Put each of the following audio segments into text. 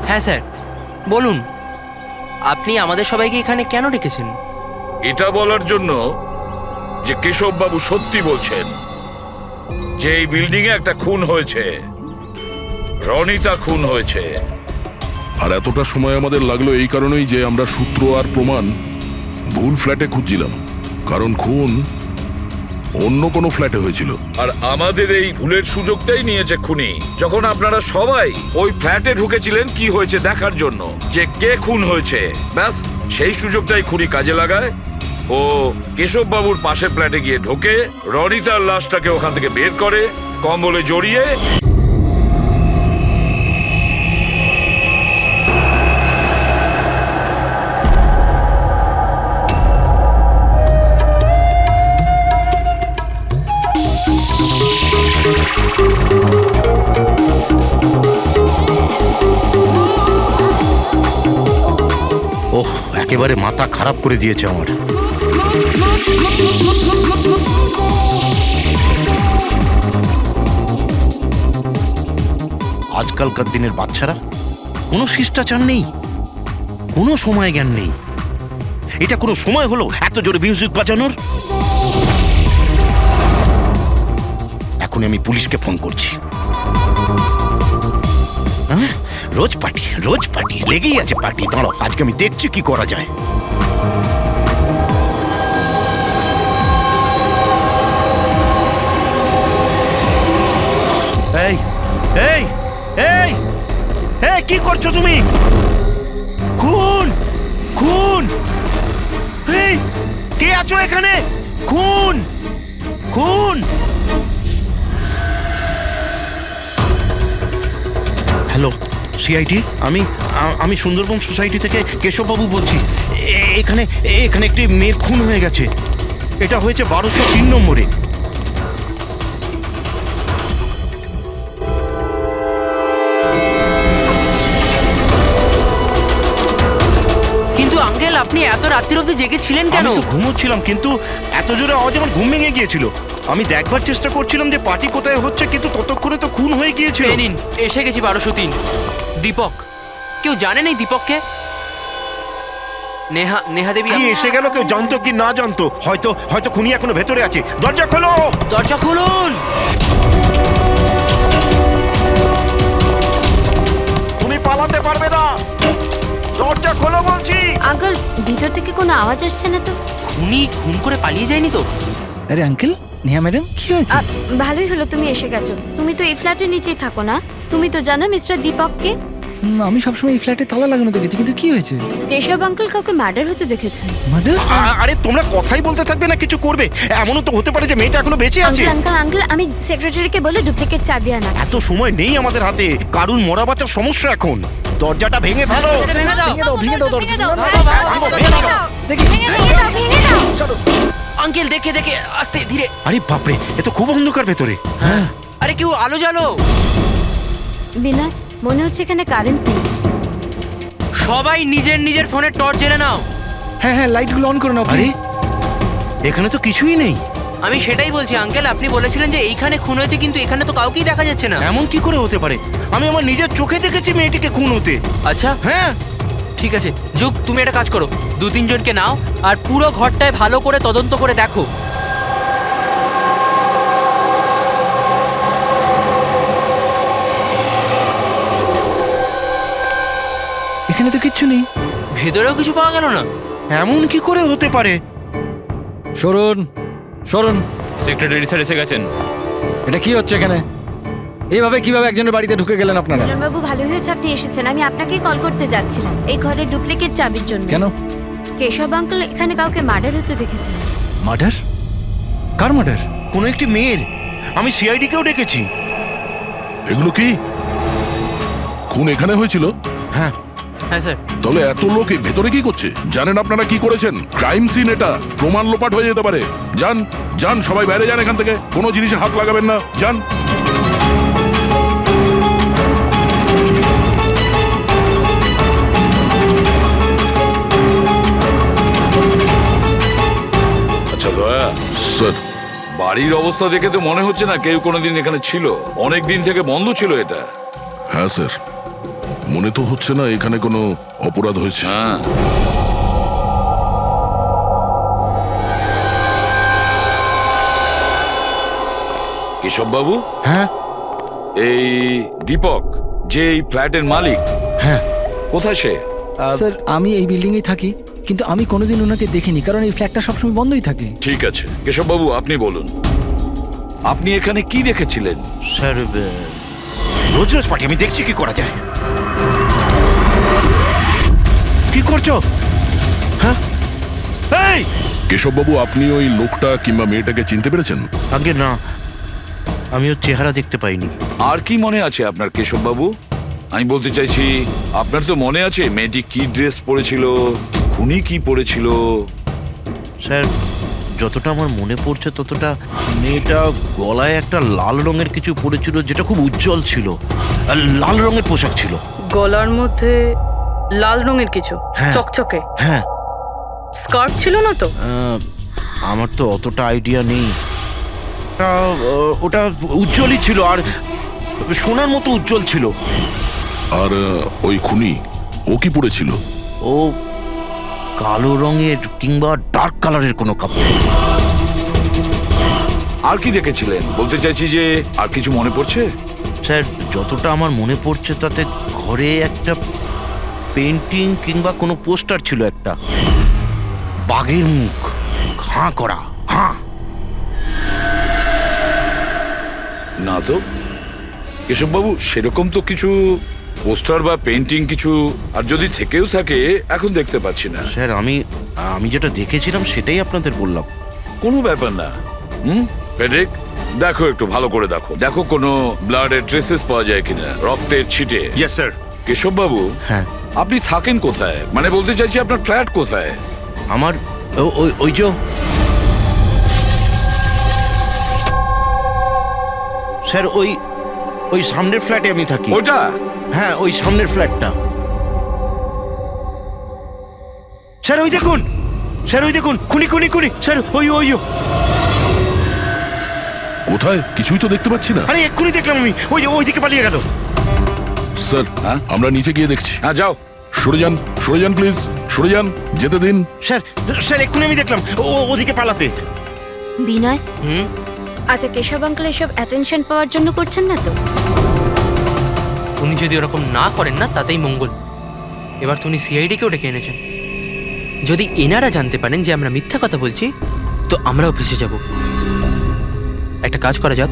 হ্যাঁ স্যার, বলুন আপনি আমাদের সবাইকে এখানে কেন ডেকেছেন? এটা বলার জন্য যে কেশববাবু সত্যি বলছেন যে এই বিল্ডিং এ একটা খুন হয়েছে, রনিতা খুন হয়েছে। আর এতটা সময় আমাদের লাগলো এই কারণেই যে আমরা সূত্র আর প্রমাণ ভুল ফ্ল্যাটে খুঁজছিলাম, কারণ খুন অন্য কোনো ফ্ল্যাটে হয়েছিল। আর আমাদের এই ভুলের সুযোগটাই নিয়েছে খুনি, যখন আপনারা সবাই ওই ফ্ল্যাটে ঢুকেছিলেন কি হয়েছে দেখার জন্য, যে কে খুন হয়েছে। ব্যাস সেই সুযোগটাই খুনি কাজে লাগায়। ও কেশববাবুর পাশের ফ্ল্যাটে গিয়ে ঢোকে, রনিতার লাশটাকে ওখান থেকে বের করে, কম্বলে জড়িয়ে ওহ, একেবারে মাথা খারাপ করে দিয়েছে আমার। আজকালকার দিনের বাচ্চারা কোনো শিষ্টাচার নেই, কোনো সময় জ্ঞান নেই। এটা কোনো সময় হলো এত জোরে মিউজিক বাজানোর? এখন আমি পুলিশকে ফোন করছি। হ্যাঁ, রোজ পার্টি লেগেই আছে পার্টি। দাঁড়াও, আজকে আমি দেখছি কি করা যায়। এই এই এই এই কি করছো তুমি? খুন খুন! এই কে আছো এখানে? খুন খুন! হ্যালো সিআইডি, আমি সুন্দরবন সোসাইটি থেকে কেশববাবু বলছি। এখানে এখানে একটি মেয়ের খুন হয়ে গেছে। এটা হয়েছে 1203 নম্বরে। কিন্তু আঙ্কেল, আপনি এত রাত্রির অবধি জেগেছিলেন কেন? আমি তো ঘুমোচ্ছিলাম, কিন্তু এত জোরে আওয়াজ আমার ঘুম ভেঙে গিয়েছিল। আমি দেখবার চেষ্টা করছিলাম যে পার্টি কোথায় হচ্ছে, কিন্তু ততক্ষণে তো খুন হয়ে গিয়েছিল। এই নিন, এসে গেছি 1203। দীপক, কেউ জানেন এই দীপককে? নেহা দেবী কি এসে গেল? কেউ জানতো কি না জানতো? হয়তো হয়তো খুনি এখনো ভেতরে আছে। দরজা খোলো, দরজা খুলুন। খুনি পালাতে পারবে না, দরজা খোলো বলছি। আঙ্কেল, ভিতর থেকে কোনো আওয়াজ আসছে না তো? খুনি খুন করে পালিয়ে যায়নি তো? আরে আঙ্কেল, নেহা ম্যাডাম কি হয়েছে? ভালোই হলো তুমি এসে গেছো। তুমি তো এই ফ্ল্যাটের নিচেই থাকো না? তুমি তো জানো মিস্টার দীপককে? আমি সবসময় এই ফ্ল্যাটে তালা লাগানো দেখেছি, কিন্তু কি হয়েছে? কেশব আঙ্কেল কাউকে মার্ডার হতে দেখেছেন। মার্ডার? আরে তোমরা কথাই বলতে থাকবে না কিছু করবে? এমনও তো হতে পারে যে মেয়েটা এখনো বেঁচে আছে। আঙ্কেল, আমি সেক্রেটারিকে বলে ডুপ্লিকেট চাবি আনা। এত সময় নেই আমাদের হাতে। কারুর মরা বাঁচার সমস্যা এখন। দরজাটা ভেঙে ফেলো। ভেঙে দাও দরজা। আঙ্কেল, দেখে দেখে, আস্তে ধীরে। আরে বাপরে, এ তো খুব অন্ধকার ভেতরে। হ্যাঁ, আরে কেউ আলো জ্বালো। বিনয়, মনে হচ্ছে এখানে কারেন্ট নেই। সবাই নিজের নিজের ফোনের টর্চ জেনে নাও। হ্যাঁ, লাইটগুলো অন করে নাও আরে প্লিজ। এখানে তো কিছুই নেই। আমি সেটাই বলছি আঙ্কেল, আপনি বলেছিলেন যে এইখানে খুন হয়েছে, কিন্তু এখানে তো কাউকেই দেখা যাচ্ছে না। এমন কি করে হতে পারে? আমি আমার নিজের চোখে দেখেছি মেয়েটিকে খুন হতে। আচ্ছা, হ্যাঁ, ঠিক আছে যুগ, তুমি একটা কাজ করো, 2-3 জনকে নাও আর পুরো ঘরটায় ভালো করে তদন্ত করে দেখো। এখানে তো কিচ্ছু নেই। ভেতরেও কিছু পাওয়া গেল না। এমন কি করে হতে পারে? সরুন। সেক্রেটারি স্যার এসে গেছেন। এটা কি হচ্ছে এখানে? এইভাবে কিভাবে একজনের বাড়িতে ঢুকে গেলেন আপনারা? বাবু, ভালো হয়েছে আপনি এসেছেন। আমি আপনাকেই কল করতে যাচ্ছিলাম এই ঘরের ডুপ্লিকেট চাবির জন্য। কেন? কেশব আঙ্কেল এখানে কাউকে মার্ডার হতে দেখেছেন। মার্ডার? কার মার্ডার? কোনো একটি মেয়ের। আমি সিআইডি কেও ডেকেছি। এগুলো কি খুন এখানে হয়েছিল? হ্যাঁ হ্যাঁ স্যার। তাহলে এত লোক এই ভেতরে কি করছে? জানেন আপনারা কি করেছেন? ক্রাইম সিন এটা, প্রমাণ লোপাট হয়ে যেতে পারে। যান যান, সবাই বাইরে যান এখান থেকে। কোনো জিনিসে হাত লাগাবেন না, যান। আচ্ছা দয়া স্যার, বাড়ির অবস্থা দেখে তো মনে হচ্ছে না কেউ কোনোদিন এখানে ছিল। অনেক দিন থেকে বন্ধ ছিল এটা। হ্যাঁ স্যার, মনে তো হচ্ছে না এখানে কোনো অপরাধ হয়েছে। হ্যাঁ, কেশব বাবু, হ্যাঁ এই দীপক যে এই ফ্ল্যাটের মালিক, হ্যাঁ কোথায় সে? স্যার আমি এই বিল্ডিংয়েই থাকি, কিন্তু আমি কোনোদিন ওনাকে দেখিনি, কারণ এই ফ্ল্যাটটা সবসময় বন্ধই থাকে। ঠিক আছে কেশব বাবু, আপনি বলুন, আপনি এখানে কি দেখেছিলেন? স্যার রোজ রোজ পার্টি আমি দেখছি কি করা যায়। কি করছো? হ্যাঁ এই কেশববাবু, আপনি ওই লোকটা কিংবা মেয়েটাকে চিনতে পেরেছেন? আগে না, আমি ওর চেহারা দেখতে পাইনি। আর কি মনে আছে আপনার কেশব বাবু? আমি বলতে চাইছি, আপনার তো মনে আছে মেয়েটি কি ড্রেস পরেছিল, খুনি কি পরেছিল? স্যার যতটা আমার মনে পড়ছে ততটা মেয়েটা গলায় একটা লাল রঙের কিছু পরেছিল যেটা খুব উজ্জ্বল ছিল, আর লাল রঙের পোশাক ছিল। গলার মধ্যে লাল রঙের কিছু হ্যাঁ। চকচকে হ্যাঁ স্কার্ট ছিল না তো? আমার তো অতটা আইডিয়া নেই। ওটা উজ্জ্বলই ছিল, আর সোনার মতো উজ্জ্বল ছিল। আর ওই খুনি ও কি পরেছিল? ও কালো রঙের কিংবা ডার্ক কালারের কোনো কাপড়। আর কি দেখেছিলেন বলতে চাইছি, যে আর কিছু মনে পড়ছে? স্যার যতটা আমার মনে পড়ছে তাতে ঘরে একটা পেন্টিং কিংবা কোনো পোস্টার ছিল, একটা বাঘের মুখ, হাঁ করা, হাঁ। না তো কেশব বাবু, সেরকম তো কিছু পোস্টার বা পেন্টিং কিছু, আর যদি থেকেও থাকে এখন দেখতে পাচ্ছি না। স্যার আমি যেটা দেখেছিলাম সেটাই আপনাদের বললাম। কোনো ব্যাপার না। ফেডরিক, দেখো একটু ভালো করে দেখো, দেখো কোনো ব্লাডের ট্রেসেস পাওয়া যায় কিনা, রক্তের ছিটে। Yes sir. কেশব বাবু, হ্যাঁ আপনি থাকেন কোথায়? মানে বলতে চাইছি আপনার ফ্ল্যাট কোথায়? আমার ওই যে স্যার ওই সামনের ফ্ল্যাটে আমি থাকি। ওটা? হ্যাঁ ওই সামনের ফ্ল্যাটটা। স্যার ওই দেখুন, স্যার ওই দেখুন, খুনি খুনি খুনি স্যার, ওই কোথায়? কিছুই তো দেখতে পাচ্ছি না। আরে এক্ষুনি দেখলাম আমি, ওই দিকে পালিয়ে গেল। স্যার, হ্যাঁ? আমরা নিচে গিয়ে দেখছি। হ্যাঁ যাও। সরে যান প্লিজ, সরে যান, যেতে দিন। স্যার এক্ষুনি আমি দেখলাম ওদিকে পালাতে। বিনয়, হুম, আচ্ছা কেশব আঙ্কেল এসব অ্যাটেনশন পাওয়ার জন্য করছেন না তো? উনি যদি ওরকম না করেন না তাতেই মঙ্গল। এবার তো উনি সিআইডিকেও ডেকে এনেছেন। যদি এনারা জানতে পারেন যে আমরা মিথ্যা কথা বলছি, তো আমরাও ফেসে যাব। একটা কাজ করা যাক,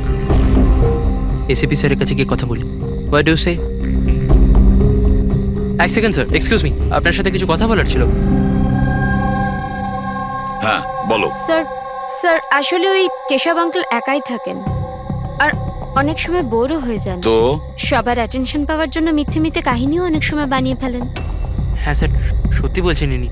এসিপি স্যারের কাছে গিয়ে কথা বলি। হোয়াট ডু সে? এক সেকেন্ড স্যার, এক্সকিউজ মি, আপনার সাথে কিছু কথা বলার ছিল। হ্যাঁ বলো। স্যার আসলে ওই কেশব আঙ্কেল একাই থাকেন, আর অনেক সময় বোরও হয়ে যান। তো সবার অ্যাটেনশন পাওয়ার জন্য মিথ্যে মিথ্যে কাহিনীও অনেক সময় বানিয়ে ফেলেন। হ্যাঁ স্যার, সত্যি বলছেন ইনি।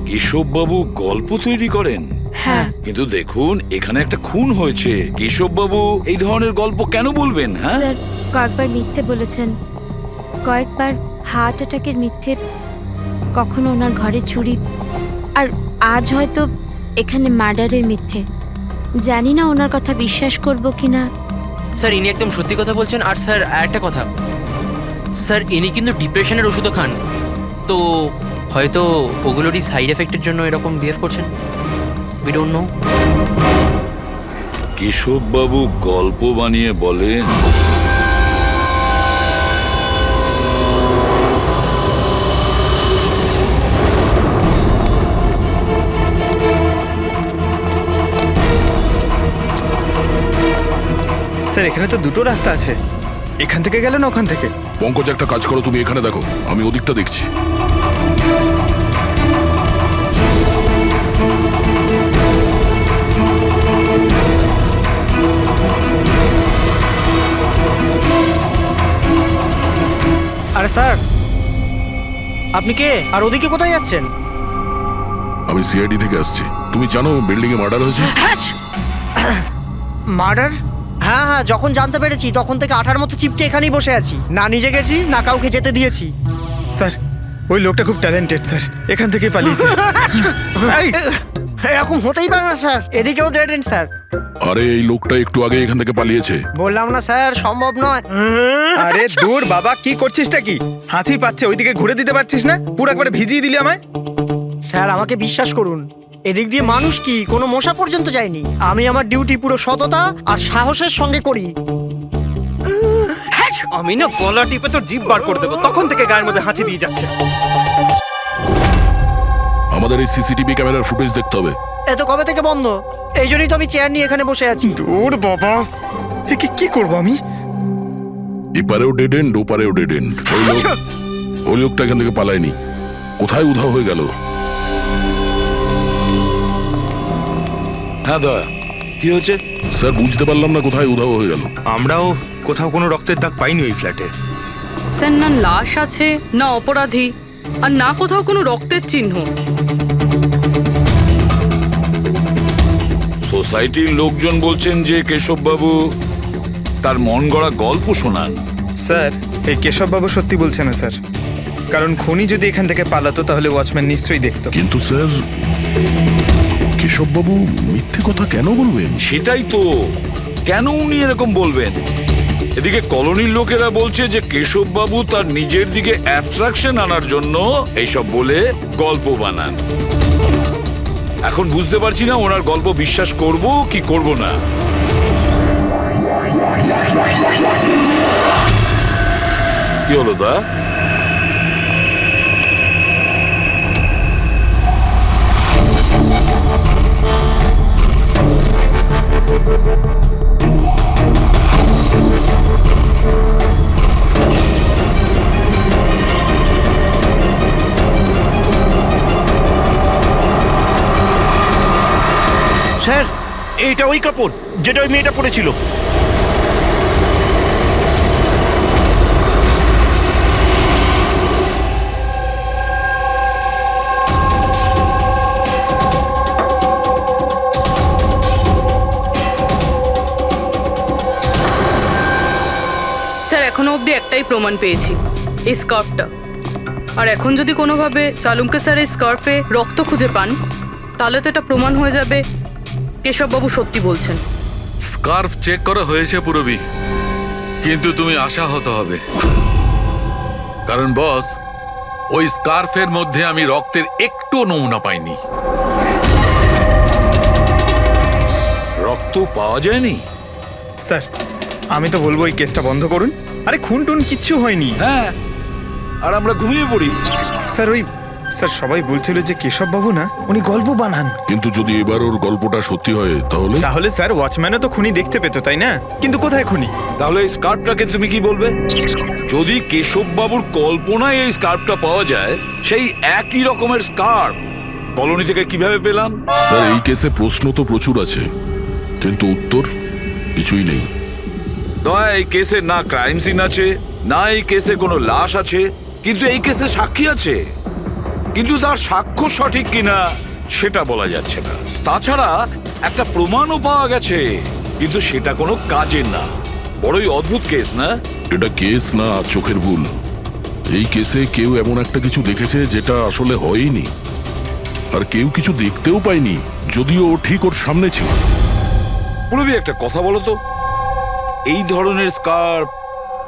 কেশব বাবু গল্প তৈরি করেন? হ্যাঁ। কিন্তু দেখুন, এখানে একটা খুন হয়েছে, কেশব বাবু এই ধরনের গল্প কেন বলবেন? হ্যাঁ, স্যার কয়েকবার মিথ্যে বলেছেন, কয়েকবার হার্ট অ্যাটাকের মিথ্যে, কখনো ওনার ঘরে চুরি, আর আজ হয়তো এখানে মার্ডারের মিথ্যে। জানি না ওনার কথা বিশ্বাস করব কিনা। স্যার ইনি একদম সত্যি কথা বলছেন। আর স্যার একটা কথা, স্যার ইনি কিন্তু ডিপ্রেশনের ওষুধও খান, তো হয়তো ওগুলোরই সাইড এফেক্টের জন্য এরকম বিহেভ করছেন। We don't know. কেশব বাবু গল্প বানিয়ে বলেন? স্যার এখানে তো দুটো রাস্তা আছে, এখান থেকে গেলে না ওখান থেকে। পঙ্কজ, একটা কাজ করো, তুমি এখানে দেখো, আমি ওদিকটা দেখছি। আরে স্যার, আপনি কে আর ওদিকে কোথায় যাচ্ছেন? আমি সিআইডি থেকে আসছি। তুমি জানো বিল্ডিং এ মার্ডার হয়েছে? মার্ডার? হ্যাঁ হ্যাঁ, যখন জানতে পেরেছি তখন থেকে আঠার মতো চিপকে এখানেই বসে আছি, না নিজে গেছি না কাউকে যেতে দিয়েছি। স্যার ওই লোকটা খুব ট্যালেন্টেড স্যার, এখান থেকে পালিয়েছে। এই, এরকম হতেই পারে না স্যার, এদিকেও ডেড এন্ড স্যার। আরে এই লোকটা একটু আগে এখান থেকে পালিয়েছে। বললাম না স্যার, সম্ভব নয়। আরে দূর বাবা, কি করছিসটা কি? হাতি পাচ্ছে, ওইদিকে ঘুরে দিতে পারছিস না? পুরো একবারে ভিজিয়ে দিলি আমায়। স্যার আমাকে বিশ্বাস করুন, এদিক দিয়ে মানুষ কি কোনো মশা পর্যন্ত যায়নি। আমি আমার ডিউটি পুরো সততা আর সাহসের সঙ্গে করি। আমি না গলা টিপে তোর জিভ বার করে দেবো, তখন থেকে গায়ের মধ্যে হাঁচি দিয়ে যাচ্ছে। আমাদের এই সিসিটিভি ক্যামেরার ফুটেজ দেখতে হবে। এত কবে থেকে বন্ধ? এই জন্যই তো আমি চেয়ার নিয়ে এখানে বসে আছি। দূর বাবা, একে কি করবো আমি? এপারেও ডেড এন্ড, ওপারেও ডেড এন্ড। ওই লোকটা এখান থেকে পালায়নি, কোথায় উধাও হয়ে গেল? হ্যাঁ দয়া, কি হয়েছে? স্যার বুঝতে পারলাম না কোথায় উধাও হয়ে গেল। আমরাও কোথাও কোনো রক্তের দাগ পাইনি ওই ফ্ল্যাটে। স্যার না লাশ আছে, না অপরাধী, আর না কোথাও কোনো রক্তের চিহ্ন। সোসাইটির লোকজন বলছেন যে কেশববাবু তার মন গড়া গল্প শোনান। স্যার, এই কেশববাবু সত্যি বলছে না স্যার, কারণ খুনি যদি এখান থেকে পালাতো তাহলে ওয়াচম্যান নিশ্চয়ই দেখতো। কিন্তু স্যার, কেশববাবু মিথ্যে কথা কেন বলবেন? সেটাই তো, কেন উনি এরকম বলবেন? এদিকে কলোনির লোকেরা বলছে যে কেশববাবু তার নিজের দিকে অ্যাট্রাকশন আনার জন্য এইসব বলে গল্প বানান। এখন বুঝতে পারছি না ওনার গল্প বিশ্বাস করব কি করব না। কি হলো দা? স্যার, এইটা ওই কাপড় যেটা ওই মেয়েটা পরেছিল। স্যার এখনো অবধি একটাই প্রমাণ পেয়েছি, এই স্কার্ফটা। আর এখন যদি কোনোভাবে সালুমকে স্যার এই স্কার্ফে রক্ত খুঁজে পান, তাহলে তো এটা প্রমাণ হয়ে যাবে কেশববাবু সত্যি বলছেন। স্কার্ফ চেক করা হয়েছে পুরবি, কিন্তু তুমি আশাহত হবে, কারণ বস, ওই স্কার্ফের মধ্যে আমি রক্তের একটু নমুনা পাইনি। রক্ত পাওয়া যায়নি? স্যার, আমি তো বলবো এই কেসটা বন্ধ করুন। আরে খুন টুন কিচ্ছু হয়নি। হ্যাঁ, আর আমরা ঘুমিয়ে পড়ি। স্যার সবাই বলছিল যে কেশববাবু না, উনি গল্প বানান। কিন্তু যদি এবার ওর গল্পটা সত্যি হয় তাহলে? তাহলে স্যার ওয়াচম্যানও তো খুনি দেখতে পেতো, তাই না? কিন্তু কোথায় খুনি? তাহলে এই স্কার্ফটাকে তুমি কি বলবে? যদি কেশববাবুর কল্পনায় এই স্কার্ফটা পাওয়া যায়, সেই একই রকমের স্কার্ফ কলোনি থেকে কিভাবে পেলাম? স্যার এই কেসে প্রশ্ন তো প্রচুর আছে, কিন্তু উত্তর কিছুই নেই। দয়া, এই কেসে না ক্রাইম সিন আছে, না এই কেসে কোনো লাশ আছে, কিন্তু এই কেসে সাক্ষী আছে। কিন্তু তার সাক্ষ্য সঠিক কিনা সেটা বলা যাচ্ছে না। তাছাড়া একটা প্রমাণও পাওয়া গেছে, কিন্তু সেটা কোনো কাজের না। বড়ই অদ্ভুত কেস না? এটা কেস না, চোখের ভুল। এই কেসে কেউ এমন একটা কিছু দেখেছে যেটা আসলে হয়নি, আর কেউ কিছু দেখতেও পায়নি, যদিও ঠিক ওর সামনে ছিল। পুরবি, একটা কথা বলো তো, এই ধরনের স্কার্ফ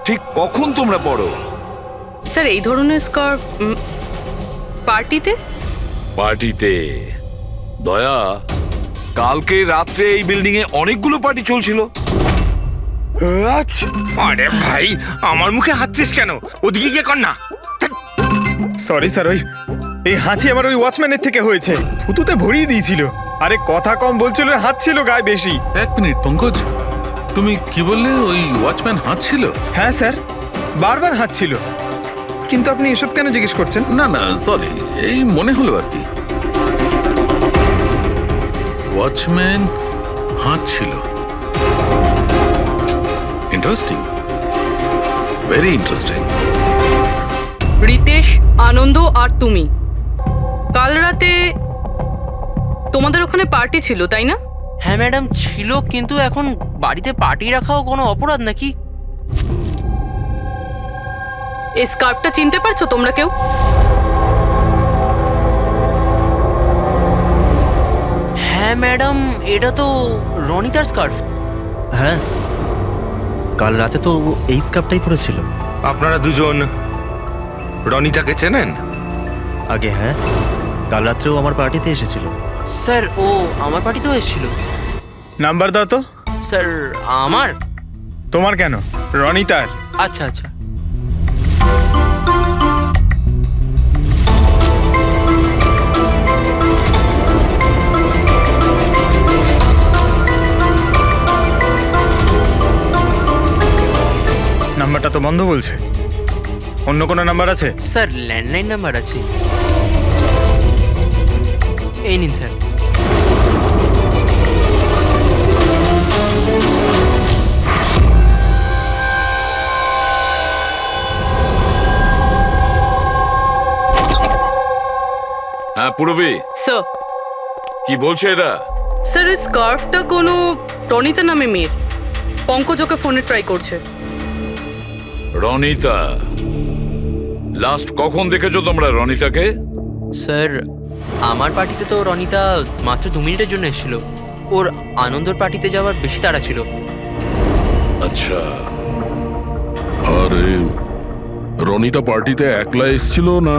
ঠিক কখন তোমরা পরো? স্যার এই ধরনের স্কার্ফ পার্টিতে। পার্টিতে? দয়া, কালকে রাত্রে এই বিল্ডিং এ অনেকগুলো পার্টি চলছিল। আরে ভাই, আমার মুখে হাঁচছিস কেন? ওদিকে গিয়ে কর না। সরি স্যার, এই হাঁচি আমার ওই ওয়াচম্যানের থেকে হয়েছে, থুতুতে ভরিয়ে দিয়েছিল। আরে কথা কম বলছিল, হাত ছিল গায়ে বেশি। এক মিনিট পঙ্কজ, তুমি কি বললে? ওই ওয়াচম্যান হাঁটছিল? হ্যাঁ স্যার, বারবার হাত ছিল। কিন্তু আপনি এসব কেন জিজ্ঞেস করছেন? না না, সরি, এই মনে হলো আর কি। ওয়াচম্যান হাঁটছিল। Interesting, very interesting. Ritesh, Anand আর তুমি কাল রাতে তোমাদের ওখানে পার্টি ছিল, তাই না? হ্যাঁ ম্যাডাম ছিল, কিন্তু এখন বাড়িতে পার্টি রাখাও কোনো অপরাধ নাকি? এই স্কার্ফটা চিনতে পারছো তোমরা কেউ? হ্যাঁ ম্যাডাম, এটা তো রনিতার স্কার্ফ। হ্যাঁ, কাল রাতে তো ও এই স্কার্ফটাই পরেছিল। আপনারা দুজন রনিতাকে চেনেন? আগে হ্যাঁ, কাল রাত্রেও আমার পার্টিতে এসেছিল। স্যার ও আমার পার্টিতেও এসেছিল। নাম্বার দাও তো। স্যার আমার? তোমার কেন, রনিতার। আচ্ছা আচ্ছা। নাম্বারটা তো বন্ধ বলছে। অন্য কোনো নাম্বার আছে? স্যার ল্যান্ডলাইন নাম্বার আছে, এই নিন স্যার। হ্যাঁ পুরবী, স্যার, কি বলছে এরা? স্যার এই স্কার্ফটা কোনো রনিতা নামে মেয়ের। পঙ্কজ ওকে ফোনে ট্রাই করছে। রনিতা, লাস্ট কখন দেখেছো তোমরা রনিতাকে? স্যার আমার পার্টিতে তো রনিতা মাত্র 2 মিনিটের জন্য এসেছিল। ওর আনন্দর পার্টিতে যাওয়ার বেশি তাড়া ছিল। আচ্ছা, আর রনিতা পার্টিতে একলা এসেছিল না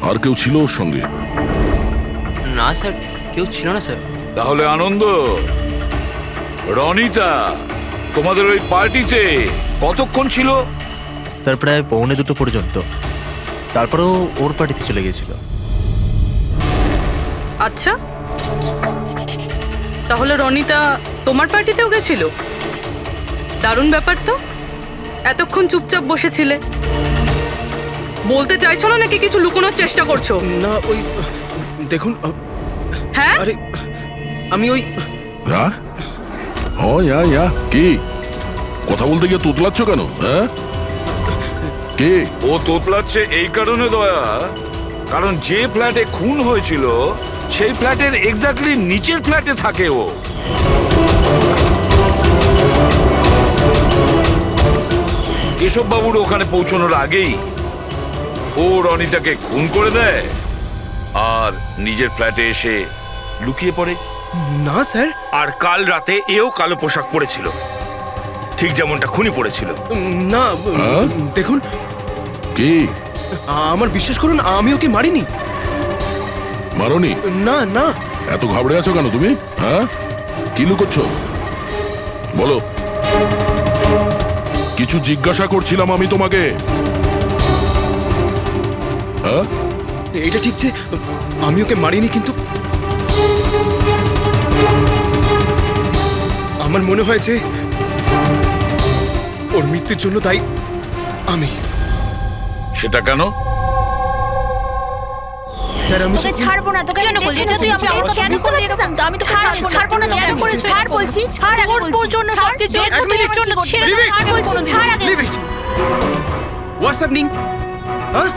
আর কেউ ছিল ওর সঙ্গে? না স্যার, কেউ ছিল না স্যার। তাহলে আনন্দ, রনিতা তোমাদের ওই পার্টিতে কতক্ষণ ছিল? স্যার প্রায় 1:45 পর্যন্ত। তারপরেও ওর পার্টিতে চলে গিয়েছিল। আচ্ছা, তাহলে রনিতা তোমার পার্টিতেও গেছিল? দারুণ ব্যাপার তো। এতক্ষণ চুপচাপ বসেছিলে, বলতে চাইছো না নাকি কিছু লুকোনোর চেষ্টা করছো? না ওই দেখুন, হ্যাঁ, আরে আমি ওই হ্যাঁ কি কথা বলতে গিয়ে তোতলাচ্ছ কেন? হ্যাঁ, কে? ও তোতলাচ্ছে এই কারণে দয়া, কারণ যে ফ্ল্যাটে খুন হয়েছিল সেই ফ্ল্যাটের এক্স্যাক্টলি নিচের ফ্ল্যাটে থাকে ও। কেশব বাবুর ওখানে পৌঁছানোর আগেই ও রনিতাকে খুন করে দেয় আর নিজের ফ্ল্যাটে এসে লুকিয়ে পড়ে। না স্যার, আর কাল রাতে এও কালো পোশাক পরেছিল, ঠিক যেমনটা খুনি পরেছিল। না হ্যাঁ? দেখুন, কে? আমার বিশ্বাস করুন, আমি ওকে মারিনি। মারনি? না না, এত ঘাবড়ে আছো কেন তুমি? হ্যাঁ, কি লুকোচ্ছ বলো? কিছু জিজ্ঞাসা করছিলাম আমি তোমাকে। হ্যাঁ, এটা ঠিক যে আমি ওকে মারিনি, কিন্তু আমার মনে হয় যে ওর মৃত্যুর জন্য দায়ী আমি। সেটা কেন? স্যার আমি তোকে ছাড়বো না, তোকে কেন বলছিস? তুই আমাকে কেন করেছিস? আমি তোকে ছাড়বো না, কেন করেছিস? ছাড় বলছি, ছাড় আগে বলছি। তোর জন্য সবকিছু তোর জন্য ছেড়ে দে, ছাড় বলছি, ছাড় আগে বলছি। What's happening? Huh?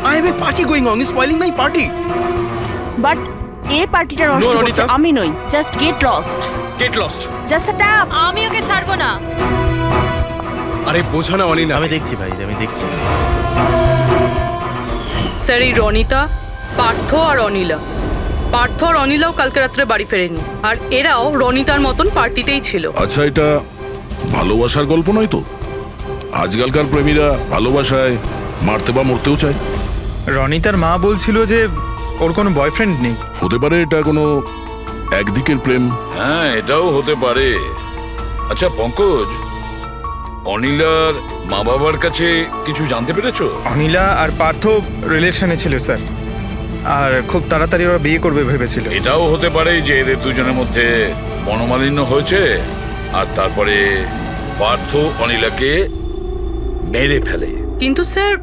I have a party going on. You're spoiling my party. But এই পার্টিটা নষ্ট No, করছে Ronita. আমি নই। Just get lost, Get lost. Just shut up. আমি ওকে ছাড়বো না। আরে বোঝা না অনিনা। আমি দেখছি ভাই, আমি দেখছি। স্যার এই রনিতা, পার্থ আর অনিলা, পার্থ আর অনিলাও কালকে রাত্রে বাড়ি ফেরেনি, আর এরাও রনিতার মতন পার্টিতেই ছিল। আচ্ছা, এটা ভালোবাসার গল্প নয় তো? আজকালকার প্রেমীরা ভালোবাসায় মারতে বা মরতেও চায়। রনিতার মা বলছিল যে ওর কোনো বয়ফ্রেন্ড নেই। হতে পারে এটা কোনো একদিকের প্রেম। হ্যাঁ, এটাও হতে পারে। আচ্ছা পঙ্কজ, অনিলার মা বাবার কাছে কিছু জানতে পেরেছো? অনিলা আর পার্থ রিলেশনে ছিল স্যার, আর খুব তাড়াতাড়ি ওরা বিয়ে করবে ভেবেছিল। এটাও হতে পারে যে এদের দুজনের মধ্যে মনোমালিন্য হয়েছে আর তারপরে পার্থ অনিলাকে মেরে ফেলে। কিন্তু স্যার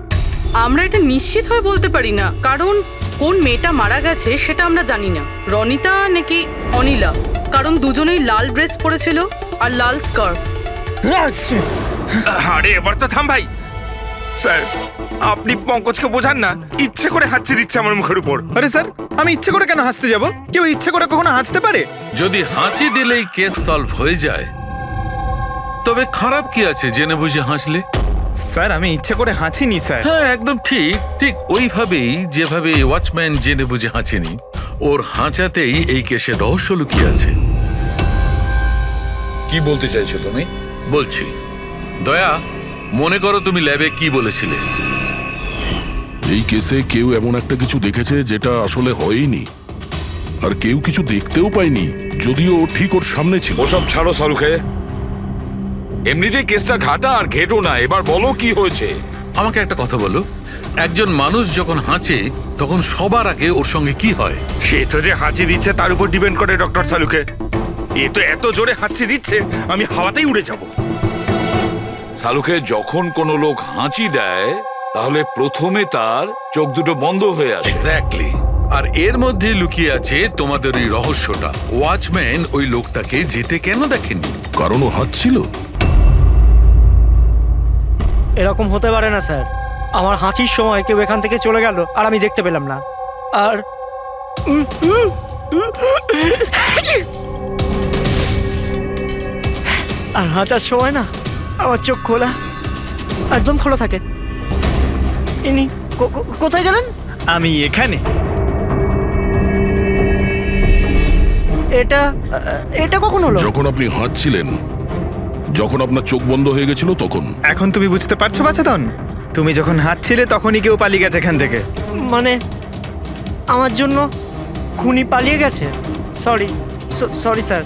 আমরা এটা নিশ্চিত হয়ে বলতে পারি না, কারণ কোন মেয়েটা মারা গেছে সেটা আমরা জানি না, রনিতা নাকি অনিলা, কারণ দুজনেই লাল ড্রেস পরেছিল আর লাল স্কার্ফ। আরে এবার তো থাম ভাই। স্যার আপনি পঙ্কজকে বোঝান না, ইচ্ছে করে হাঁচি দিচ্ছে আমার মুখের উপর। আরে স্যার আমি ইচ্ছে করে কেন হাসতে যাব? কেউ ইচ্ছে করে কখনো হাসতে পারে? যদি হাঁচি দিলেই কেস সলভ হয়ে যায়, তবে খারাপ কি আছে জেনে বুঝে হাসলে? স্যার আমি ইচ্ছে করে হাঁচিনি স্যার। হ্যাঁ একদম ঠিক, ঠিক ওইভাবেই যেভাবে ওয়াচম্যান জেনে বুঝে হাঁচেনি, ওর হাঁচাতেই এই কেসের রহস্য লুকিয়ে আছে। কি বলতে চাইছো তুমি? বলছি, দয়া, মনে করো তুমি ল্যাবে কি বলেছিলে। এই কেসে কেউ এমন একটা কিছু দেখেছে যেটা আসলে হয়নি, আর কেউ কিছু দেখতেও পায়নি, যদিও ও ঠিক ওর সামনে ছিল। ওসব ছাড়ো সালুকে, এমনিতেই কেসটা ঘাটা আর ঘেটো না। এবার বলো কি হয়েছে। আমাকে একটা কথা বলো, একজন মানুষ যখন হাঁচে তখন সবার আগে ওর সঙ্গে কি হয়? সে তো যে হাঁচি দিচ্ছে তার উপর ডিপেন্ড করে ডক্টর সালুকে। এ তো এত জোরে হাঁচি দিচ্ছে আমি হাওয়াতেই উড়ে যাব। সালুকে, যখন কোনো লোক হাঁচি দেয় তাহলে প্রথমে তার চোখ দুটো বন্ধ হয়ে আসে। এক্স্যাক্টলি। আর এর মধ্যে লুকিয়ে আছে তোমাদের ওই রহস্যটা। ওয়াচম্যান ওই লোকটাকে যেতে কেন দেখেননি? কারণ ও হাঁচছিল। এরকম হতে পারে না স্যার। আমার হাঁচির সময় কেউ এখান থেকে চলে গেল আর আমি দেখতে পেলাম না। আর আর হাঁচার সময় না আমার চোখ খোলা, একদম খোলা থাকে। ইনি কোথায় গেলেন? আমি এখানে। এটা এটা কখন হলো? যখন আপনি হাঁচছিলেন, যখন আপনার চোখ বন্ধ হয়ে গেছিল তখন। এখন তুমি বুঝতে পারছো বাছাধন? তুমি যখন হাঁটছিলে তখনই কেউ পালিয়ে গেছে এখান থেকে। মানে আমার জন্য খুনি পালিয়ে গেছে? Sorry sorry sir.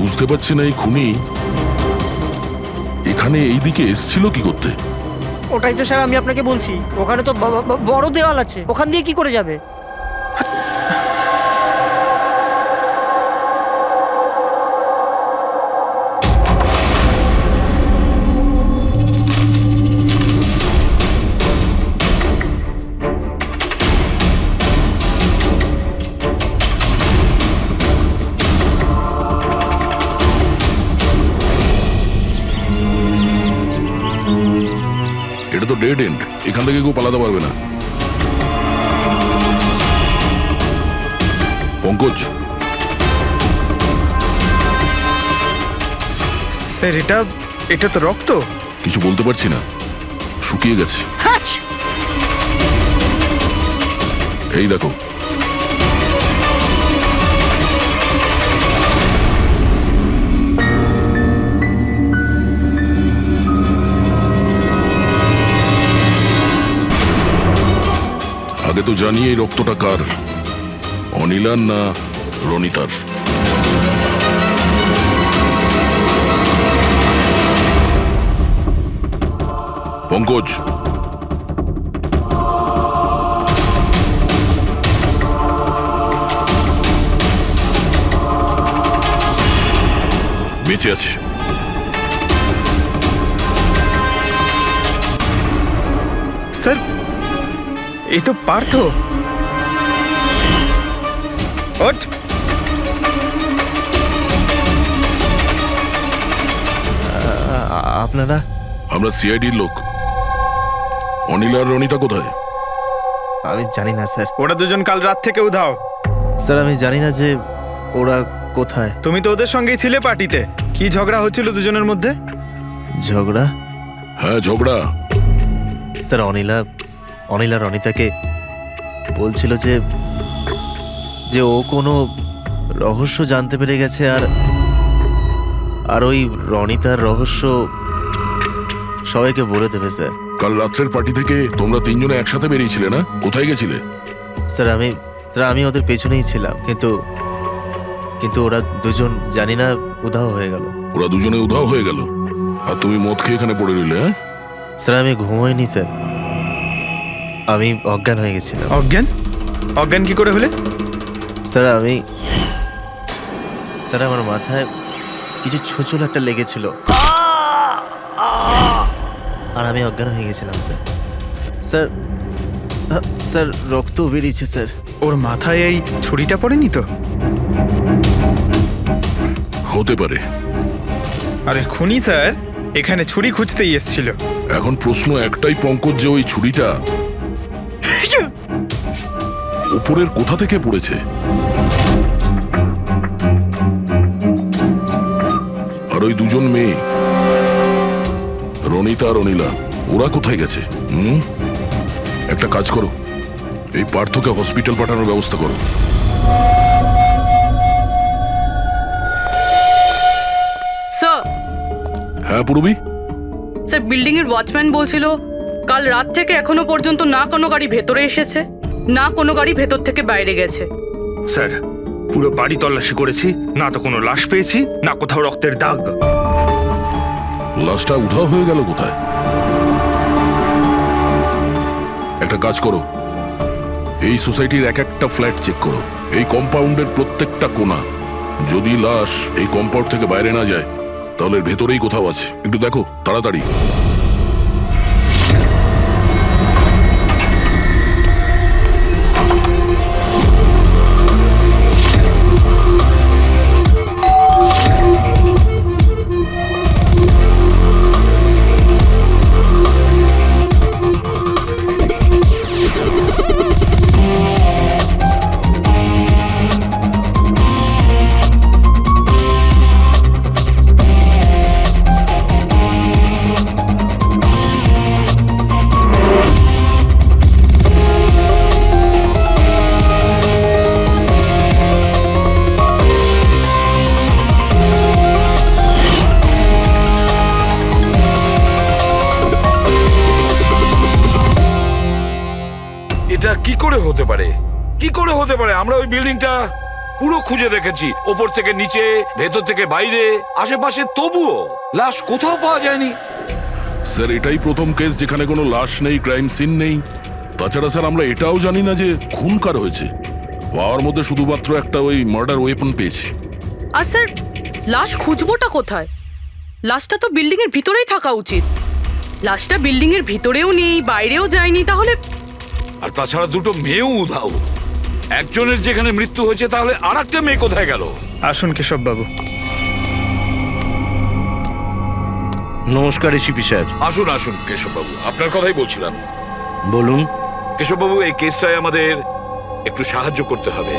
বুঝতে পারছি না এই খুনি এখানে এই দিকে এসছিল কি করতে। ওটাই তো স্যার আমি আপনাকে বলছি। ওখানে তো বড় দেওয়াল আছে, ওখান দিয়ে কি করে যাবে? এটা তো ডেড এন্ড, এখান থেকে কেউ পালাতে পারবে না। পঙ্কজ, স্যার এটা তো রক্ত। কিছু বলতে পারছি না, শুকিয়ে গেছে। এই দেখো, আগে তো জানি এই রক্তটা কার, অনিলার না রনিতার। পঙ্কজ, বেঁচে আছে। স্যার এই তো পার্থ। ওঠ। আপনারা? আমরা সিআইডির লোক। অনিল আর রনিতা কোথায়? আমি জানি না স্যার। ওরা দুজন কাল রাত থেকে উধাও। স্যার আমি জানি না যে ওরা কোথায়। তুমি তো ওদের সঙ্গেই ছিলে পার্টিতে। কি ঝগড়া হচ্ছিল দুজনের মধ্যে? ঝগড়া? হ্যাঁ ঝগড়া। স্যার অনিলা রনিতাকে বলছিল যে ও কোনো রহস্য জানতে পেরে গেছে, আর ওই রনিতার রহস্য সবাইকে বলে দেবে স্যার। কাল রাত্রের পার্টি থেকে তোমরা তিনজনে একসাথে বেরিয়েছিলে না? কোথায় গেছিলে? স্যার আমি ওদের পেছনেই ছিলাম, কিন্তু ওরা দুজন জানি না উধাও হয়ে গেল। ওরা দুজনে উধাও হয়ে গেল আর তুমি মদ খেয়ে এখানে পড়ে রইলে? হ্যাঁ স্যার আমি ঘুমোইনি স্যার, আমি অজ্ঞান হয়ে গেছিলাম। অজ্ঞান কি করে হলে? স্যার আমার মাথায় কিছু ছোচল একটা লেগেছিল আর আমি অজ্ঞান হয়ে গেছিলাম স্যার। স্যার রক্ত বেরিয়েছে স্যার। ওর মাথায় এই ছুরিটা পড়েনি তো? হতে পারে। আরে খুনি স্যার এখানে ছুরি খুঁজতেই এসেছিল। এখন প্রশ্ন একটাই পঙ্কজ, যে ওই ছুরিটা উপরের কোথা থেকে পড়েছে? আর ওই দুজন মেয়ে রনিতা আর অনিলা, ওরা কোথায় গেছে? একটা কাজ করো, এই পার্থকে হসপিটাল পাঠানোর ব্যবস্থা করো। স্যার হ্যাঁ পূরবী, স্যার বিল্ডিং এর ওয়াচম্যান বলছিল কাল রাত থেকে এখনো পর্যন্ত না কোনো গাড়ি ভেতরে এসেছে, না কোনো গাড়ি ভেতর থেকে বাইরে গেছে। স্যার পুরো বাড়ি তল্লাশি করেছি, না তো কোনো লাশ পেয়েছি, না কোথাও রক্তের দাগ। লাশটা উধাও হয়ে গেল কোথায়? একটা কাজ করো, এই সোসাইটির এক একটা ফ্ল্যাট চেক করো, এই কম্পাউন্ডের প্রত্যেকটা কোণা। যদি লাশ এই কম্পাউন্ড থেকে বাইরে না যায় তাহলে এর ভেতরেই কোথাও আছে। একটু দেখো তাড়াতাড়ি। এটা কি করে হতে পারে? কি করে হতে পারে? আমরা ওই বিল্ডিংটা পুরো খুঁজে দেখেছি, ওপর থেকে নিচে, ভেতর থেকে বাইরে, আশেপাশে, তবুও লাশ কোথাও পাওয়া যায়নি। স্যার এটাই প্রথম কেস যেখানে কোনো লাশ নেই, ক্রাইম সিন নেই। তাছাড়া স্যার আমরা এটাও জানি না যে খুন কার হয়েছে। পাওয়ার মধ্যে শুধুমাত্র একটা ওই মার্ডার ওয়েপন পেয়েছি। আর স্যার লাশ খুঁজবোটা কোথায়? লাশটা তো বিল্ডিং এর ভিতরেই থাকা উচিত। লাশটা বিল্ডিং এর ভিতরেও নেই, বাইরেও যায়নি, তাহলে? আর তাছাড়া দুটো মেয়েও উধাও। একজনের যেখানে মৃত্যু হয়েছে, তাহলে আর একটা মেয়ে কোথায় গেল? আসুন কেশব বাবু। নমস্কার এসিপি স্যার। আসুন আসুন কেশববাবু, আপনার কথাই বলছিলাম। বলুন। কেশববাবু, এই কেসটায় আমাদের একটু সাহায্য করতে হবে।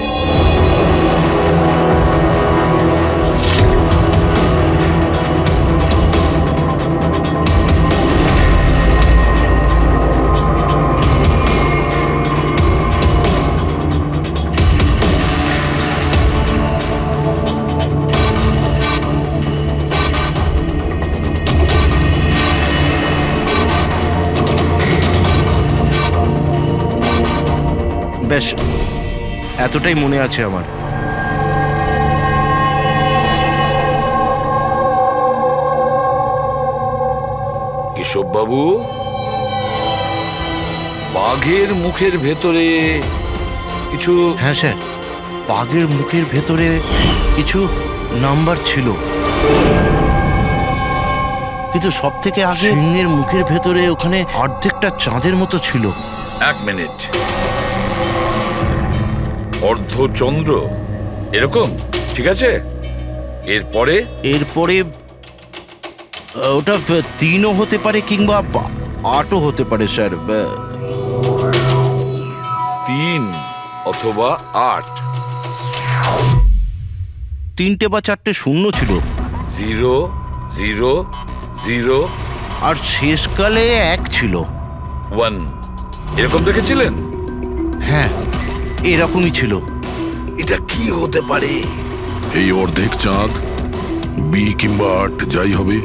বেশ, এতটাই মনে আছে আমার। কেশববাবু, বাঘের মুখের ভেতরে কিছু... হ্যাঁ স্যার, বাঘের মুখের ভেতরে কিছু নাম্বার ছিল, কিন্তু সব থেকে আগে সিংহের মুখের ভেতরে ওখানে অর্ধেকটা চাঁদের মতো ছিল। এক মিনিট, অর্ধচন্দ্র এরকম, ঠিক আছে। এরপরে এরপরে ওটা 3ও হতে পারে কিংবা 8ও হতে পারে স্যার। 3 অথবা 8। 3টে বা 4টে শূন্য ছিল। 0 0 0 আর শেষকালে 1 ছিল। 1 এরকম দেখেছিলেন? হ্যাঁ, এরকমই ছিল। এটা কি হতে পারে? এই অর্ধেক চাঁদ, বি কিংবা 8 যাই হবে,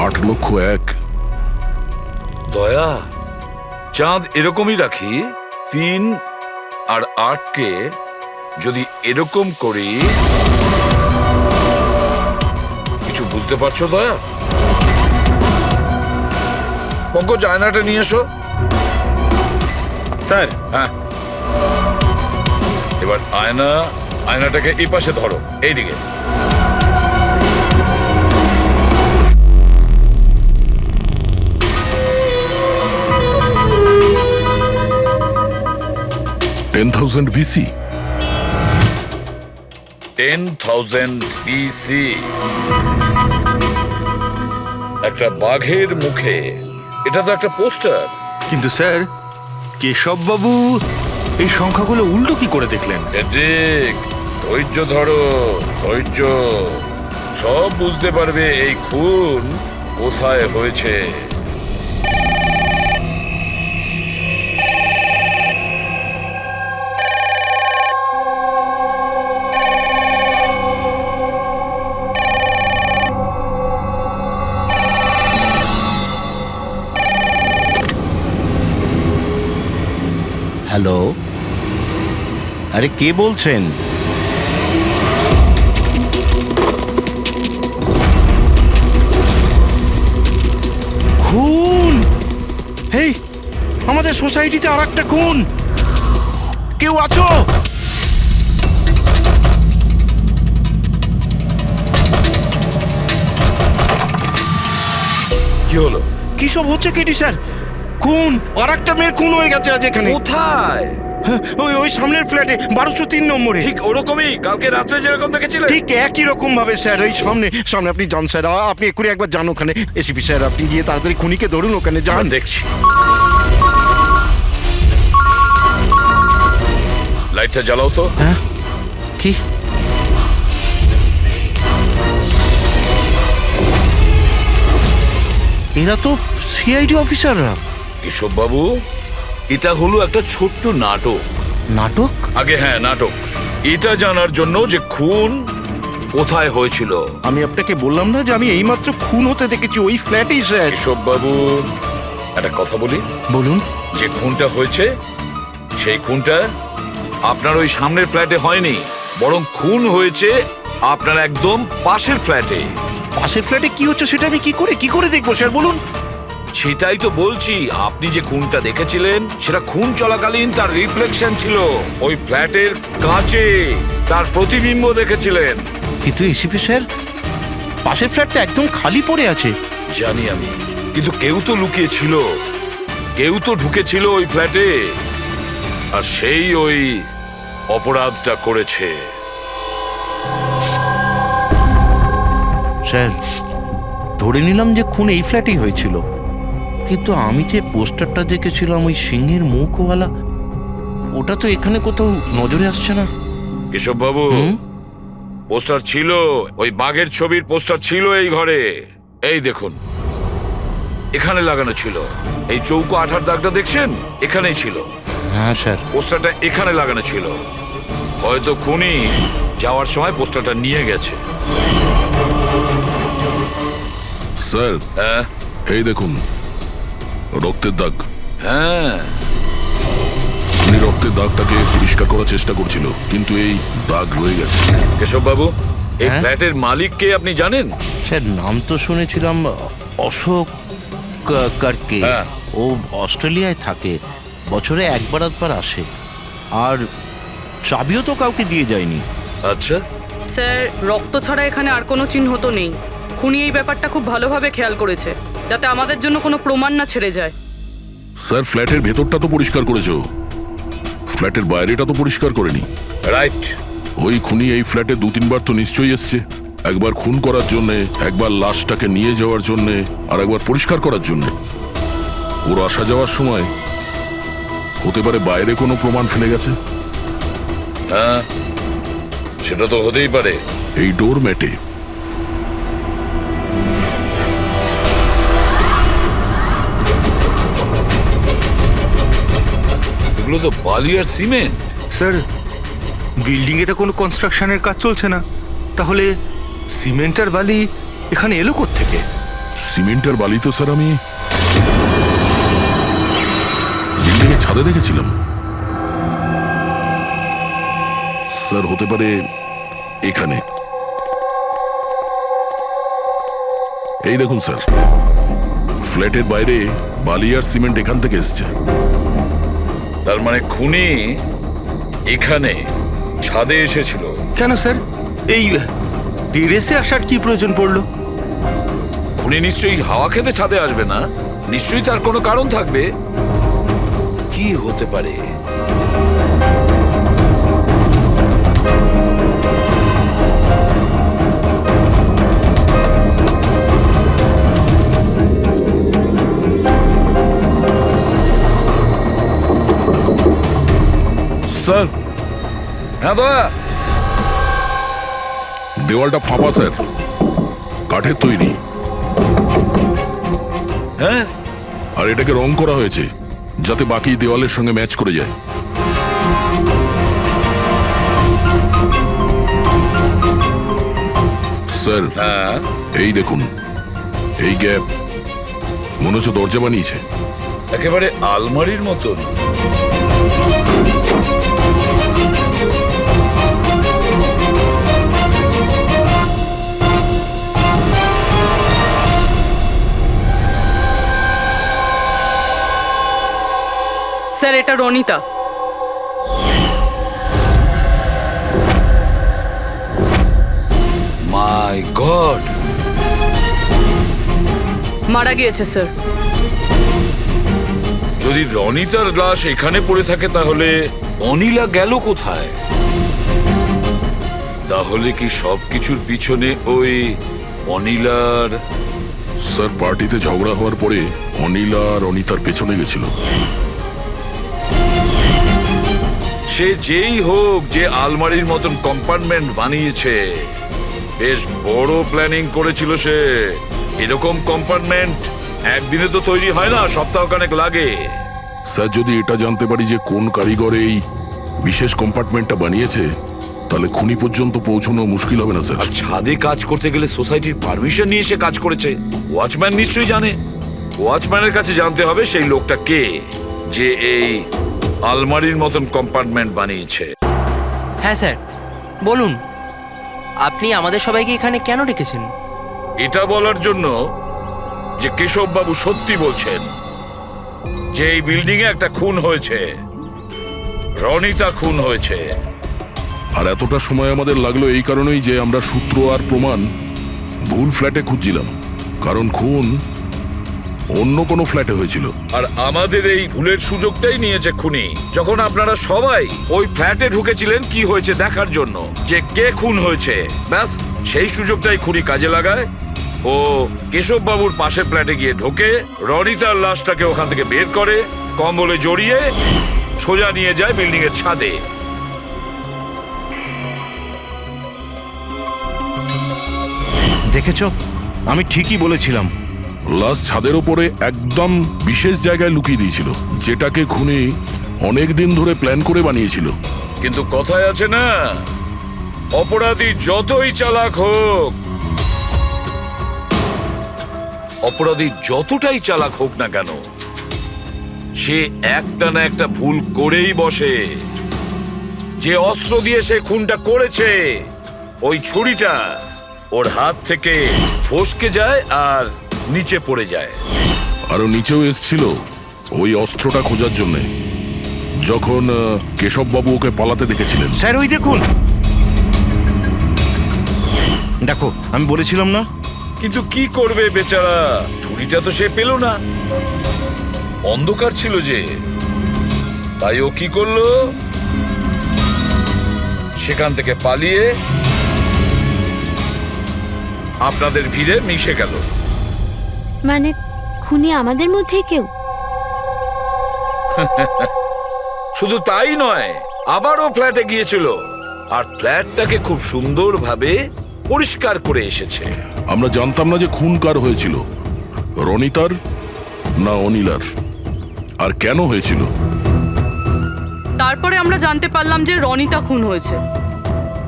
8,01,000। দয়া, চাঁদ এরকমই রাখি, 3 আর 8কে যদি এরকম করি, কিছু বুঝতে পারছো দয়া? পঙ্কজ, আয়নাটা নিয়ে এসো। স্যার। হ্যাঁ, এবার আয়নাটাকে এই পাশে ধরো, এইদিকে। $10,000 BC। 10,000 BC। একটা বাঘের মুখে, এটা তো একটা পোস্টার। কিন্তু স্যার, কেশব বাবু এই সংখ্যাগুলো উল্টো কি করে দেখলেন? ঠিক, ধৈর্য ধরো, ধৈর্য। সব বুঝতে পারবে এই খুন কোথায় হয়েছে। হ্যালো, আরে কে বলছেন? খুন! হেই, আমাদের সোসাইটিতে আর একটা খুন! কেউ আছো? কি হলো? কি সব হচ্ছে কেটি স্যার? খুন! আর একটা মেয়ের খুন হয়ে গেছে আজ এখানে। কোথায়? হ্যাঁ, ওই ওই সামনের ফ্ল্যাটে 1203 নম্বরে। ঠিক ওরকমই কালকে রাত্রে যেরকম দেখেছিলেন। ঠিক একই রকম ভাবে স্যার, ওই সামনে সামনে আপনি যান স্যার, আপনি এক্ষুনি একবার যান ওখানে। এসিপি স্যার, আপনি গিয়ে তাড়াতাড়ি খুনিকে ধরুন, ওখানে যান। আমি দেখছি। লাইটটা জ্বালাও তো। হ্যাঁ, কি? এরা তো সিআইডি অফিসাররা। কেশব বাবু, এটা হলো একটা ছোট্ট নাটক। নাটক? আগে হ্যাঁ, নাটক। এটা জানার জন্য যে খুন কোথায় হয়েছিল। আমি আপনাকে বললাম না যে আমি এইমাত্র খুন হতে দেখেছি ওই ফ্ল্যাটেই স্যার। কেশব বাবু, একটা কথা বলি। বলুন। যে খুনটা হয়েছে সেই খুনটা আপনার ওই সামনের ফ্ল্যাটে হয়নি, বরং খুন হয়েছে আপনার একদম পাশের ফ্ল্যাটে। পাশের ফ্ল্যাটে কি হচ্ছে সেটা আমি কি করে দেখবো স্যার, বলুন। সেটাই তো বলছি, আপনি যে খুনটা দেখেছিলেন সেটা খুন চলাকালীন তার রিফ্লেকশন ছিল ওই ফ্ল্যাটের কাঁচে, তার প্রতিবিম্ব দেখেছিলেন। কিন্তু এসিপি স্যার, পাশের ফ্ল্যাটটা একদম খালি পড়ে আছে। জানি আমি, কিন্তু কেউ তো লুকিয়ে ছিল, কেউ তো ঢুকেছিল ওই ফ্ল্যাটে, আর সেই ওই অপরাধটা করেছে। স্যার, ধরে নিলাম যে খুন এই ফ্ল্যাটেই হয়েছিল, কিন্তু আমি যে পোস্টারটা দেখেছিলাম ওই সিংহের মুখওয়ালা, ওটা তো এখানে কোথাও নজরে আসছে না। কেশব বাবু, পোস্টার ছিল, ওই বাঘের ছবির পোস্টার ছিল এই ঘরে। এই দেখুন, এখানে লাগানো ছিল। এই চৌকো আঠার দাগটা দেখছেন, এখানেই ছিল। হ্যাঁ স্যার। পোস্টারটা এখানে লাগানো ছিল। হয়তো খুনি যাওয়ার সময় পোস্টারটা নিয়ে গেছে। স্যার, হ্যাঁ এই দেখুন রক্তের দাগ। হ্যাঁ, উনি রক্তের দাগটাকে পরিষ্কার করার চেষ্টা করছিল, কিন্তু এই দাগ রয়ে গেছে। কেশব বাবু, এই হ্যাঁ? ফ্ল্যাটের মালিক কে আপনি জানেন? স্যার, নাম তো শুনেছিলাম অশোক কারকে। হ্যাঁ। ও অস্ট্রেলিয়ায় থাকে, বছরে একবার আধবার আসে, আর চাবিও তো কাউকে দিয়ে যায়নি। আচ্ছা, স্যার, রক্ত ছাড়া এখানে আর কোনো চিহ্ন তো নেই। খুনি এই ব্যাপারটা খুব ভালোভাবে খেয়াল করেছে, যাতে আমাদের জন্য কোনো প্রমাণ না ছেড়ে যায়। স্যার, ফ্ল্যাটের ভেতরটা তো পরিষ্কার করেছো, ফ্ল্যাটের বাইরেটা তো পরিষ্কার করেনি। রাইট। ওই খুনি এই ফ্ল্যাটে 2-3 বার তো নিশ্চয়ই এসছে। একবার খুন করার জন্য, একবার লাশটাকে নিয়ে যাওয়ার জন্য, আর একবার পরিষ্কার করার জন্য। ওর আসা যাওয়ার সময় হতে পারে বাইরে কোনো প্রমাণ ফেলে গেছে। হ্যাঁ, সেটা তো হতেই পারে। এই ডোর ম্যাটে এগুলো তো বালি আর সিমেন্ট। স্যার, বিল্ডিং এ তো কোনো কনস্ট্রাকশনের কাজ চলছে না, তাহলে সিমেন্ট আর বালি এখানে এলো কোত্থেকে? সিমেন্টের বালি তো স্যার আমি বিল্ডিংয়ের ছাদে দেখেছিলাম। স্যার, হতে পারে এখানে। এই দেখুন স্যার, ফ্ল্যাটের বাইরে বালি আর সিমেন্ট এখান থেকে এসছে। তার মানে খুনি এখানে ছাদে এসেছিল। কেন স্যার, এই টেরেসে আসার কি প্রয়োজন পড়লো? খুনি নিশ্চয়ই হাওয়া খেতে ছাদে আসবে না, নিশ্চয়ই তার কোনো কারণ থাকবে। কি হতে পারে? স্যার, হ্যাঁ দা, দেওয়ালটা ফাঁপা স্যার, কাঠের তৈরি। হ্যাঁ, আর এটাকে রং করা হয়েছে যাতে বাকি দেওয়ালের সঙ্গে ম্যাচ করে যায়। স্যার, হ্যাঁ, এই দেখুন, এই গ্যাপ মনে হচ্ছে দরজা বানিয়েছে। একেবারে আলমারির মতন। স্যার এটা রনিতা। মাই গড, মারা গিয়েছে স্যার। যদি রনিতার লাশ এখানে পড়ে থাকে তাহলে অনিলা গেল কোথায়? তাহলে কি সবকিছুর পিছনে ওই অনিলার? স্যার, পার্টিতে ঝগড়া হওয়ার পরে অনিলা আর অনিতার পেছনে গেছিল। সে যেই হোক, যে আলমারির মতন কম্পার্টমেন্ট বানিয়েছে, বেশ বড় প্ল্যানিং করেছিল সে। এরকম কম্পার্টমেন্ট একদিনে তো তৈরি হয় না, সপ্তাহখানেক লাগে। স্যার, যদি এটা জানতে পারি যে কোন কারিগর এই বিশেষ কম্পার্টমেন্টটা বানিয়েছে, তাহলে খুনি পর্যন্ত পৌঁছানো মুশকিল হবে না স্যার। আর ছাদে কাজ করতে গেলে সোসাইটির পারমিশন নিয়ে সে কাজ করেছে। ওয়াচম্যান নিশ্চয়ই জানে। ওয়াচম্যানের কাছে জানতে হবে সেই লোকটা কে, যে এই আলমারির মতন কম্পার্টমেন্ট বানিয়েছে। হ্যাঁ স্যার, বলুন আপনি আমাদের সবাইকে এখানে কেন ডেকেছেন? এটা বলার জন্য যে কেশববাবু সত্যি বলছেন যে এই বিল্ডিং এ একটা খুন হয়েছে, রনিতা খুন হয়েছে। আর এতটা সময় আমাদের লাগলো এই কারণেই যে আমরা সূত্র আর প্রমাণ ভুল ফ্ল্যাটে খুঁজছিলাম, কারণ খুন অন্য কোনো ফ্ল্যাটে হয়েছিল। আর আমাদের এই ভুলের সুযোগটাই নিয়েছে খুনি। যখন আপনারা সবাই ওই ফ্ল্যাটে ঢুকেছিলেন কি হয়েছে দেখার জন্য, যে কে খুন হয়েছে, ব্যাস সেই সুযোগটাই খুনি কাজে লাগায়। ও কেশববাবুর পাশের ফ্ল্যাটে গিয়ে ঢোকে, রনিতার লাশটাকে ওখান থেকে বের করে, কম্বলে জড়িয়ে সোজা নিয়ে যায় বিল্ডিং এর ছাদে। দেখেছ, আমি ঠিকই বলেছিলাম। লাশ ছাদের ওপরে একদম বিশেষ জায়গায় লুকিয়ে দিয়েছিল, যেটাকে খুনি অনেক দিন ধরে প্ল্যান করে বানিয়েছিল। কিন্তু কথায় আছে না, অপরাধী যতই চালাক হোক, অপরাধী যতটাই চালাক হোক না কেন, সে একটা না একটা ভুল করেই বসে। যে অস্ত্র দিয়ে সে খুনটা করেছে, ওই ছুরিটা ওর হাত থেকে ফসকে যায় আর নিচে পড়ে যায়। আরো নিচেও এসছিল ওই অস্ত্রটা খোঁজার জন্যে, যখন কেশববাবু ওকে পালাতে দেখেছিলেন। স্যার, ওই দেখুন, দেখো আমি বলেছিলাম না। কিন্তু কি করবে বেচারা, ছুরিটা তো সে পেল না, অন্ধকার ছিল যে। তাই ও কি করলো, সেখান থেকে পালিয়ে আপনাদের ভিড়ে মিশে গেল। মানে খুনি আমাদের মধ্যে কেউ? শুধু তাই নয়, আবারও ফ্ল্যাটে গিয়েছিল আর ফ্ল্যাটটাকে খুব সুন্দরভাবে পরিষ্কার করে এসেছে। আমরা জানতাম না যে খুন কার হয়েছিল, রনিতার না অনিলার, আর কেন হয়েছিল। তারপরে আমরা জানতে পারলাম যে রনিতা খুন হয়েছে,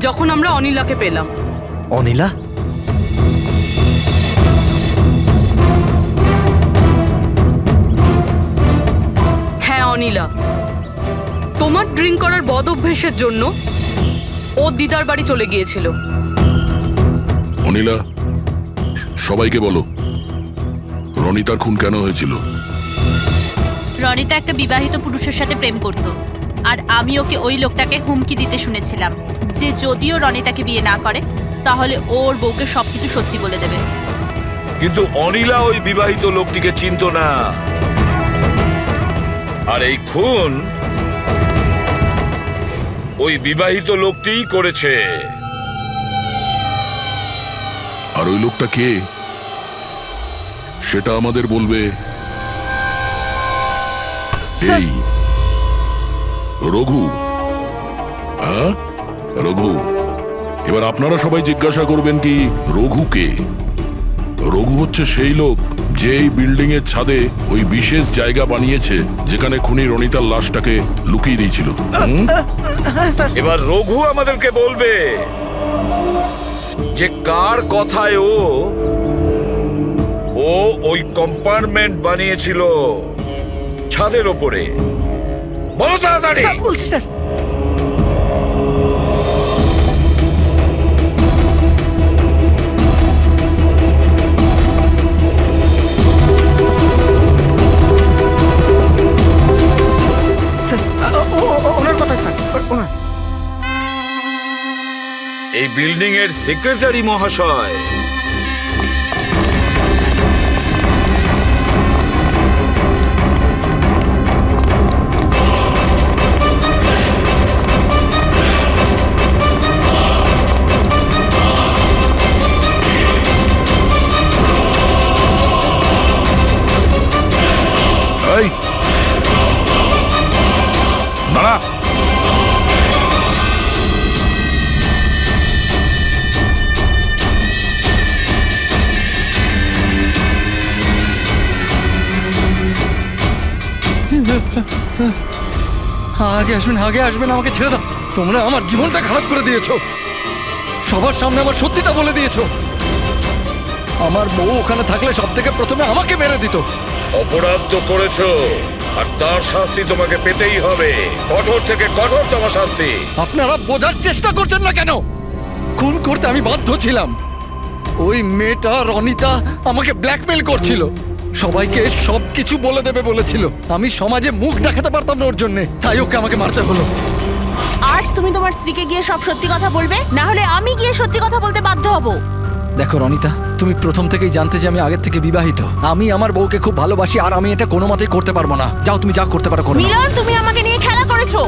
যখন আমরা অনিলাকে পেলাম। অনিলা? হ্যাঁ অনিলা, তোমার ড্রিঙ্ক করার বদ অভ্যেসের জন্য ও দিদার বাড়ি চলে গিয়েছিল। অনিলা, সবাইকে বলো রনিতার খুন কেন হয়েছিল। রনিতা একটা বিবাহিত পুরুষের সাথে প্রেম করত, আর আমি ওকে ওই লোকটাকে হুমকি দিতে শুনেছিলাম যে যদিও রনিতাকে বিয়ে না করে তাহলে ওর বউকে সবকিছু সত্যি বলে দেবে। কিন্তু অনিলা ওই বিবাহিত লোকটিকে চিনত না, আর এই খুন ওই বিবাহিত লোকটিই করেছে। আর ওই লোকটা কে সেটা আমাদের বলবে এই রঘু। হ্যাঁ, রঘু। এবার আপনারা সবাই জিজ্ঞাসা করবেন কি রঘু কে? রঘু হচ্ছে সেই লোক যে এই বিল্ডিং এর ছাদে ওই বিশেষ জায়গা বানিয়েছে যেখানে খুনি রনিতার লাশটাকে লুকিয়ে দিয়েছিল। এবার রঘু আমাদেরকে বলবে যে কার কথায় ও ওই কম্পার্টমেন্ট বানিয়েছিল ছাদের ওপরে। বলো তাড়াতাড়ি। বলছি স্যার। বিল্ডিং এর সেক্রেটারি মহাশয়। এই দাঁড়া। আগে আসবেন, আমাকে ছেড়ে দাও। তোমরা আমার জীবনটা খারাপ করে দিয়েছো, সবার সামনে আমার সত্যিটা বলে দিয়েছো। আমার বউ ওখানে থাকলে সব থেকে প্রথমে আমাকে মেরে দিত। অপরাধ তো করেছো, আর তার শাস্তি তোমাকে পেতেই হবে। কঠোর থেকে কঠোরতম শাস্তি। আপনারা বোঝার চেষ্টা করছেন না কেন? খুন করতে আমি বাধ্য ছিলাম। ওই মেয়েটা রনিতা আমাকে ব্ল্যাকমেল করছিল, সবাইকে সবকিছু বলে দেবে বলেছিল। আমি সমাজে মুখ দেখাতে পারতাম না ওর জন্য, তাই ওকে আমাকে মারতে হলো। আজ তুমি তোমার স্ত্রীকে গিয়ে সব সত্যি কথা বলবে, না হলে আমি গিয়ে সত্যি কথা বলতে বাধ্য হব। দেখো রনিতা, তুমি প্রথম থেকেই জানতে যে আমি আগের থেকে বিবাহিত। আমি আমার বউকে খুব ভালোবাসি, আর আমি এটা কোনো মতেই করতে পারবো না। যাও, তুমি যা করতে পারো করো। মিলন, তুমি আমাকে নিয়ে খেলা করেছো।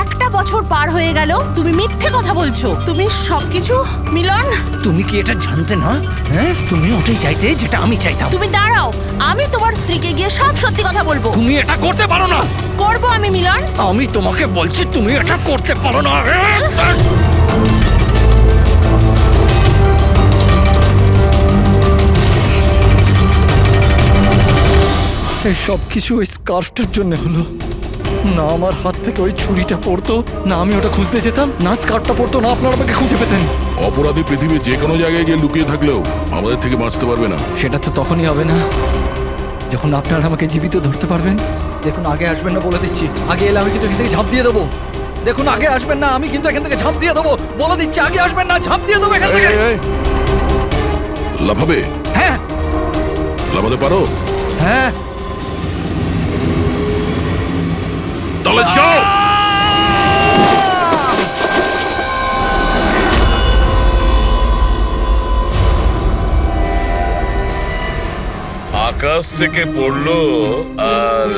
একটা বছর পার হয়ে গেল, তুমি মিথ্যে কথা বলছো। তুমি সবকিছু মিলন। তুমি কি এটা জানতে না? হ্যাঁ, তুমি ওটাই চাইতে যেটা আমি চাইতাম। তুমি দাঁড়াও, আমি তোমার স্ত্রীকে গিয়ে সব সত্যি কথা বলবো। তুমি এটা করতে পারো না। করবো আমি মিলন। আমি তোমাকে বলছি তুমি এটা করতে পারো না। এই সব কিছু ওই স্কার্ফটার জন্য হলো। না আমার হাত থেকে ওই ছুরিটা পড়তো, না আমি ওটা খুঁজতে যেতাম, না স্কার্ফটা পড়তো, না আপনারা আমাকে খুঁজে পেতেন। অপরাধী পৃথিবীর যে কোনো জায়গায় গিয়ে লুকিয়ে থাকলেও আমাদের থেকে বাঁচতে পারবে না। সেটা তো তখনই হবে না যখন আপনারা আমাকে জীবিত ধরতে পারবেন। দেখুন, আগে আসবেন না বলে দিচ্ছি। আগে এলে আমি কিন্তু এখান থেকে ঝাঁপ দিয়ে দেবো। দেখুন, আগে আসবেন না, আমি কিন্তু এখান থেকে ঝাঁপ দিয়ে দেবো বলে দিচ্ছি। আগে আসবেন না, ঝাঁপ দিয়ে দেবো এখান থেকে। লাফাবে? হ্যাঁ। লাফাতে পারো? হ্যাঁ। তাহলে যাও। আকাশ থেকে পড়লো আর